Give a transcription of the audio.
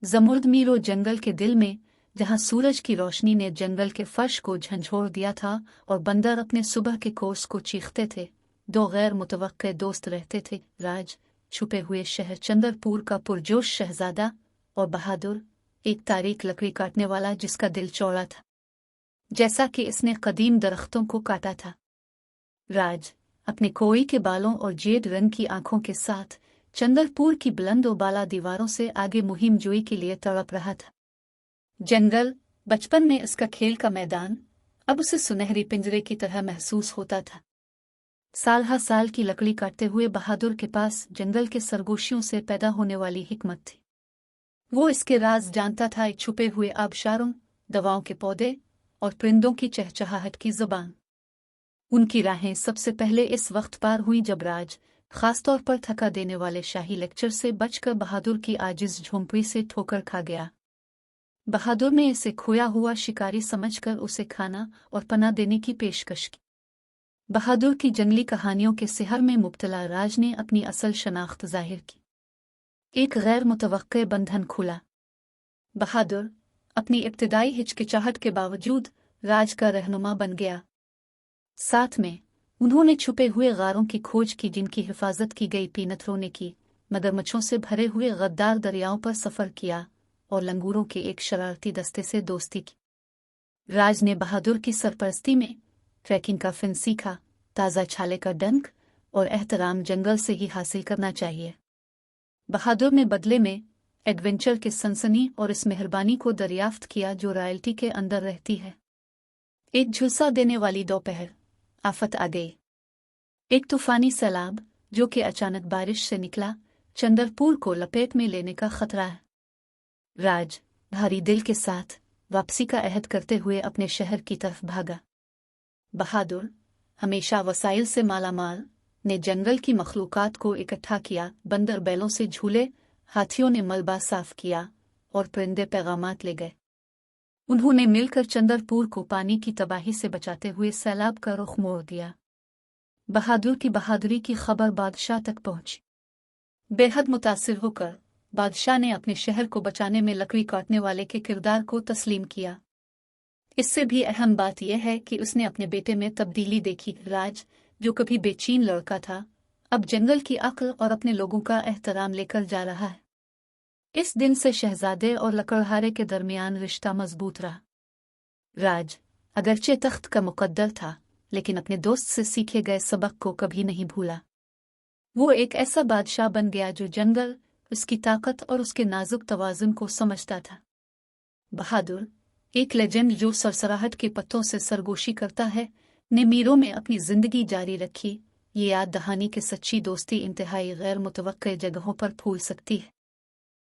ज़मुर्द Miro जंगल के दिल में, जहाँ सूरज की रोशनी ने जंगल के फर्श को झंझोर दिया था और बंदर अपने सुबह के कोर्स को चीखते थे, दो गैर मुतवक्के दोस्त रहते थे। राज, छुपे हुए शहर चंदरपुर का पुरजोश शहजादा, और बहादुर, एक तारीख लकड़ी काटने वाला जिसका दिल चौड़ा था जैसा कि इसने कदीम दरख्तों को काटा था। राज अपने कोई के बालों और जेड रंग की आंखों के साथ चंदरपुर की बुलंद और बाला दीवारों से आगे मुहिम जोई के लिए तड़प रहा था। जंगल, बचपन में इसका खेल का मैदान, अब उसे सुनहरी पिंजरे की तरह महसूस होता था। साल हर साल की लकड़ी काटते हुए बहादुर के पास जंगल के सरगोशियों से पैदा होने वाली हिकमत थी। वो इसके राज जानता था, एक छुपे हुए आबशारों, दवाओं के पौधे और परिंदों की चहचहाहट की जुबान। उनकी राहें सबसे पहले इस वक्त पार हुई जब राज, खासतौर पर थका देने वाले शाही लेक्चर से बचकर बहादुर की आजिज झोंपड़ी से ठोकर खा गया। बहादुर ने इसे खोया हुआ शिकारी समझकर उसे खाना और पनाह देने की पेशकश की। बहादुर की जंगली कहानियों के सिहर में मुब्तला राज ने अपनी असल शनाख्त जाहिर की। एक गैर मुतवक्के बंधन खुला। बहादुर अपनी इब्तिदाई हिचकिचाहट के बावजूद राज का रहनुमा बन गया। साथ में उन्होंने छुपे हुए गारों की खोज की जिनकी हिफाजत की गई पीनथरों ने की, मगरमच्छों से भरे हुए गद्दार दरियाओं पर सफ़र किया और लंगूरों के एक शरारती दस्ते से दोस्ती की। राज ने बहादुर की सरपरस्ती में ट्रैकिंग का फ़न सीखा, ताज़ा छाले का डंक और एहतराम जंगल से ही हासिल करना चाहिए। बहादुर ने बदले में एडवेंचर के सनसनी और इस मेहरबानी को दरियाफ्त किया जो रॉयल्टी के अंदर रहती है। एक झुलसा देने वाली दोपहर, आफत आ गई। एक तूफानी सैलाब जो कि अचानक बारिश से निकला, चंदरपुर को लपेट में लेने का खतरा है। राज भारी दिल के साथ वापसी का अहद करते हुए अपने शहर की तरफ भागा। बहादुर, हमेशा वसाइल से मालामाल, ने जंगल की मखलूकात को इकट्ठा किया। बंदर बैलों से झूले, हाथियों ने मलबा साफ किया और परिंदे पैगामात ले गए। उन्होंने मिलकर चंदरपुर को पानी की तबाही से बचाते हुए सैलाब का रुख मोड़ दिया। बहादुर की बहादुरी की खबर बादशाह तक पहुंची। बेहद मुतासिर होकर बादशाह ने अपने शहर को बचाने में लकड़ी काटने वाले के किरदार को तस्लीम किया। इससे भी अहम बात यह है कि उसने अपने बेटे में तब्दीली देखी। राज, जो कभी बेचैन लड़का था, अब जंगल की अक्ल और अपने लोगों का एहतराम लेकर जा रहा है। इस दिन से शहजादे और लकड़हारे के दरमियान रिश्ता मजबूत रहा। राज अगरचे तख्त का मुकद्दर था, लेकिन अपने दोस्त से सीखे गए सबक को कभी नहीं भूला। वो एक ऐसा बादशाह बन गया जो जंगल, उसकी ताकत और उसके नाजुक तवाज़ुन को समझता था। बहादुर, एक लेजेंड जो सरसराहट के पत्तों से सरगोशी करता है, ने मीरों में अपनी जिंदगी जारी रखी। ये याद दहानी कि सच्ची दोस्ती इंतहाई गैर मुतवक्के जगहों पर फूल सकती है।